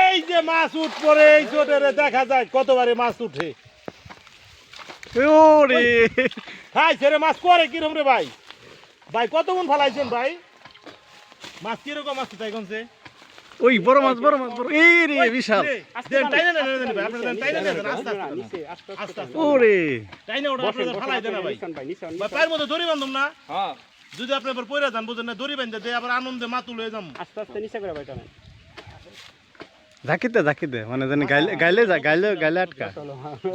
এই যে মাছ উঠ পরে এই চোটে দেখা যায় কতবারে মাছ উঠে ওরে খাইছে রে মাছ করে কিরম রে ভাই ভাই কত গুণ ফালাইছেন ভাই মাছ কিরকম আছে তাই কোনছে ওই বড় মাছ বড় এই রে বিশাল দেন টাইনা না দেন ভাই আপনারা দেন টাইনা দেন আস্তে আস্তে ওরে টাইনা ওটা আপনারা ফালাই দেন না ভাই ভাই পায়ের মধ্যে দড়ি বাঁধুম না হ্যাঁ যদি আপনি আবার পয়রা যান বুঝেন না দড়ি বাঁধতে দেয় আবার আনন্দে মাতুল হয়ে যাম আস্তে আস্তে নিচে করে বাইটা না ঝাঁকিতে মানে জানি গাইলে আটকা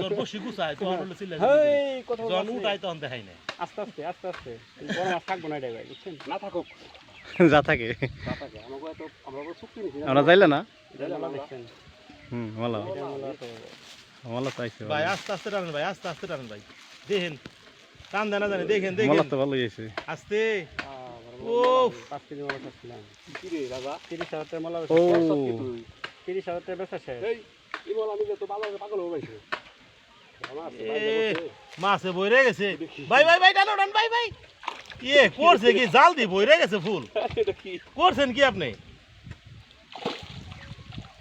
জন বসি গুছায় তো হলো ছিল হেই কত জন উঠাই তখন দেখাই না আস্তে আস্তে বড় মাছ থাকবো না ভাই বুঝছেন না থাকুক যা থাকে আমাকে তো আমরা চুক্তি নিছি আমরা যাইলে না আমরা দেখছেন ভালো চাইছে ভাই আস্তে আস্তে টানেন ভাই আস্তে আস্তে টানেন ভাই দেখেন টান দেনা জানে দেখেন মালা তো ভালো হয়েছে আস্তে ও 5 কেজি মাছ আসছিলাম কি রে দাদা 30,000 টাকা মাল ও 30,000 টাকা বেচা শেষ এই মাল আমি তো বাজারে পাগল হয়ে গেছে মাছে বইরে গেছে ভাই টানো টান ভাই করছে কি জাল দি বইরে গেছে ফুল এটা কি করছেন কি আপনি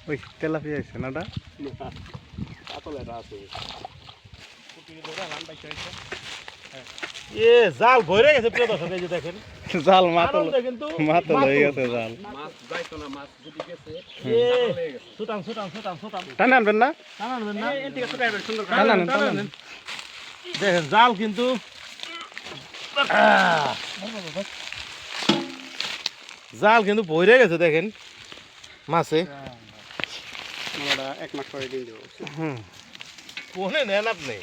ওই তেলাপিয়া আছে নাটা আসলে এটা আছে জাল বইরে গেছে প্রিয় দর্শক এই যে দেখেন জাল মাতল কিন্তু হয়ে গেছে জাল মাছ যাইতো না মাছ যদি গেছে সুতান টানে আনবেন না টানানবেন না এই থেকে ছোট হবে সুন্দর টানেন দেখেন জাল কিন্তু জাল কিন্তু বইরে গেছে দেখেন মাছে আমরা 1 মাস পরে দিন দেব কোনে নেন আপনি